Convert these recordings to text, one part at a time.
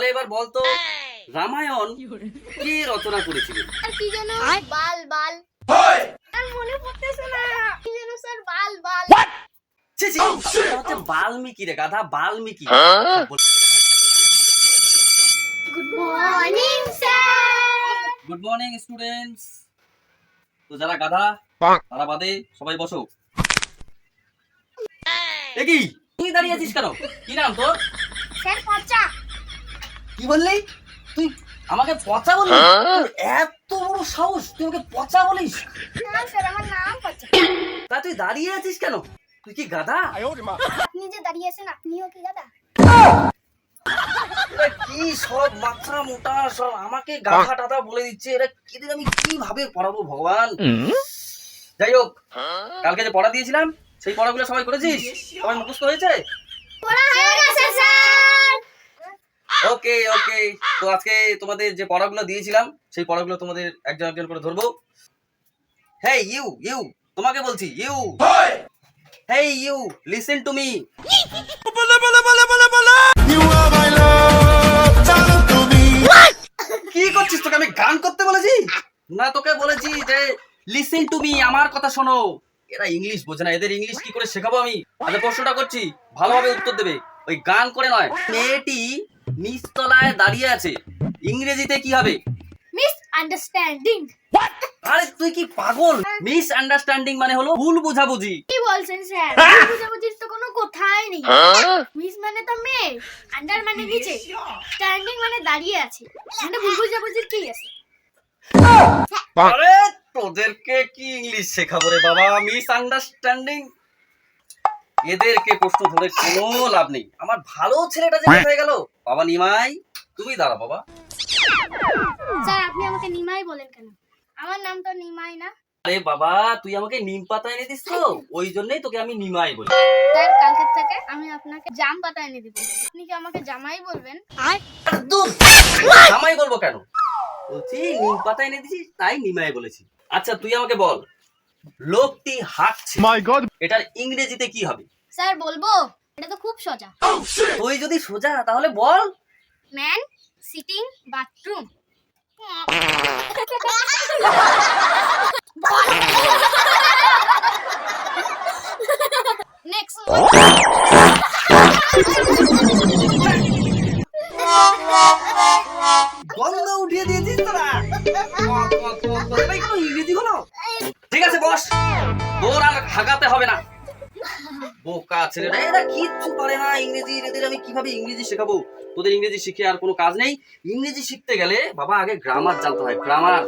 তাহলে এবার বলতো রামায়ণ কে রচনা করেছিলেন? আর কি যেন বাল বাল আর মনে পড়তেছে না কি যেন স্যার বাল বাল ছি ছি, এটা হচ্ছে বাল্মীকি রে গাধা, Valmiki. Good morning sir. Good morning students. তো যারা গাধা তারা বাদে সবাই বসো। এ কি তুই দাঁড়িয়ে আছিস কেন? কি নাম তোর? স্যার পচা। কি বললি তুই? আমাকে পচা বললি? তোর এত বড় সাহস, তুই আমাকে পচা বলিস? না স্যার আমার নাম পচা। তা তুই দাঁড়িয়ে আছিস কেন? তুই কি গাধা? আপনি যে দাঁড়িয়ে আছেন আপনিও কি গাদা? এরা কি সব মাথা মোটা সব আমাকে গাধা টাধা বলে দিচ্ছে। এরা এদের আমি কিভাবে পড়াবো ভগবান। যাই হোক, কালকে যে পড়া দিয়েছিলাম সেই পড়াগুলো সবাই করেছিস? সবাই মুখস্থ হয়েছে? পড়া হয়ে গেছে স্যার। ওকে ওকে, তো আজকে তোমাদের যে পড়াগুলো দিয়েছিলাম সেই পড়াগুলো তোমাদের একজন একজন করে ধরবো। হেই ইউ ইউ, তোমাকে বলছি you. Hey you, listen to me. কি করছিস? তোকে আমি গান করতে বলেছি না, তোকে বলেছি যে লিসেন টু মি, আমার কথা শোনো। এরা ইংলিশ বোঝে না, এদের ইংলিশ কি করে শেখাবো আমি? আচ্ছা প্রশ্নটা করছি, ভালোভাবে উত্তর দেবে, ওই গান করে নয়। মেয়েটি নিচতলায় দাঁড়িয়ে আছে, ইংরেজিতে কি হবে? Miss understanding. আরে তুই কি পাগল? মিস আন্ডারস্ট্যান্ডিং মানে হলো ভুল বোঝাবুঝি। কি বলছেন স্যার? বুঝাবুঝির তো কোনো কথাই নেই। মিস মানে তো মেয়ে, আন্ডার মানে নিচে, স্ট্যান্ডিং মানে দাঁড়িয়ে আছে। মানে ভুল বুঝাবুঝির কি আছে? আরে তোদেরকে কি ইংলিশ শেখাবো রে বাবা? মিস আন্ডারস্ট্যান্ডিং, এদেরকে প্রশ্ন ধরে কোনো লাভ নেই। আমার ভালো ছেলেটা যে হয়ে গেল। বাবা নিমাই, তুমি দাঁড়া বাবা। স্যার আপনি আমাকে নিমাই বলেন কেন? আমার নাম তো নিমাই না। আরে বাবা, তুই আমাকে নিম পাতা এনে দিস তো, ওই জন্যই তোকে আমি নিমাই বলি। স্যার কালকে থেকে আমি আপনাকে জাম পাতা এনে দিব। আপনি কি আমাকে জামাই বলবেন? একদম জামাই বলবো কেন? বলছি নিম পাতা এনে দিছিস তাই নিমাই বলেছি। আচ্ছা তুই আমাকে বল, লোকটি হাঁটছে, My God! এটার ইংরেজিতে কি হবে? স্যার বলবো? এটা তো খুব সোজা। তুই যদি সোজা তাহলে বল। Man sitting bathroom. নেক্সট গন্ধ উঠিয়ে দিয়েছিস তোরা। তোদের ভাই কোনো ইংরেজি হলো? ঠিক আছে বস, তোর আর হাগাতে হবে না। বোকা ছেলেরা, এরা কিচ্ছু পারে না ইংরেজি। এদের আমি কিভাবে ইংরেজি শেখাবো? তোদের ইংরেজি শিখে আর কোনো কাজ নেই। ইংরেজি শিখতে গেলে বাবা আগে গ্রামার জানতে হয়। গ্রামার,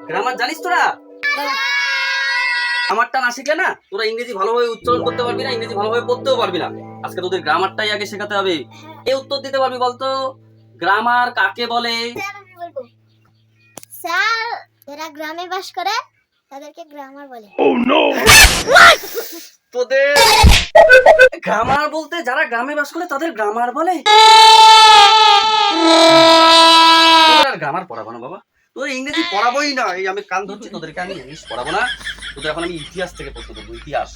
গ্রামার জানিস তোরা? গ্রামারটা না শিখলে না তোরা ইংরেজি ভালোভাবে উচ্চারণ করতে পারবি না, ইংরেজি ভালোভাবে পড়তেও পারবি না। আজকে তোদের গ্রামারটাই আগে শেখাতে হবে। এ উত্তর দিতে পারবি বলতো, গ্রামার কাকে বলে? স্যার আমি বলবো। স্যার যারা গ্রামে বাস করে তাদেরকে গ্রামার বলে। Oh no! তোদের গ্রামার বলতে যারা গ্রামে বাস করে তাদের গ্রামার বলে? তোদের আর গ্রামার পড়াবো না বাবা, তোদের ইংরেজি পড়াবোই না। এই আমি কান ধরছি, তোদেরকে আমি ইংলিশ পড়াবো না। তোদের এখন আমি ইতিহাস থেকে প্রশ্ন করবো। ইতিহাস,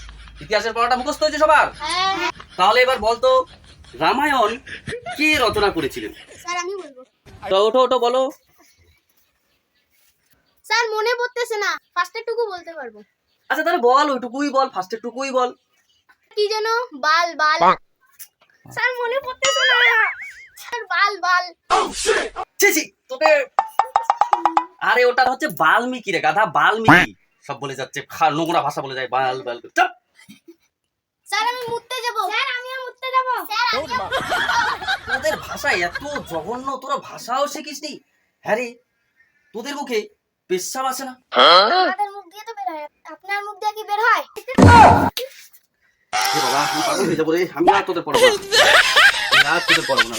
ইতিহাসের পড়াটা মুখস্থ হয়েছে সবার? তাহলে এবার বলতো রামায়ণ কে রচনা করেছিলেন? স্যার আমি বলবো। তো ওঠো ওঠো বলো। স্যার মনে পড়তেছে না, ফার্স্টের টুকু বলতে পারবো। আচ্ছা তাহলে বল, ওইটুকুই বল, ফার্স্টের টুকুই বল। কি যেন বাল বাল। স্যার মনে পড়তেছে না। স্যার বাল বাল। ছি ছি, তোদের আরে ওটা হচ্ছে বাল্মীকি রে গাধা, বাল্মীকি। সব বলে যাচ্ছে, নোংরা ভাষা বলে যায়, বাল বাল। চুপ। স্যার আমি মুততে যাব। স্যার আমিও মুততে যাব। স্যার আমিও তোদের ভাষা এত জঘন্য, তোরা ভাষাও শিখিসনি। হ্যাঁ রে, তোদের মুখে পেশাব আসে না? আমাদের মুখ দিয়ে তো বের হয়, আপনার মুখ দিয়ে কি বের হয়? এ বাবা, আমি পাগল হয়ে যাবো রে। আমি আর তোদের পড়াবো না, আমি আর তোদের পড়াবো না।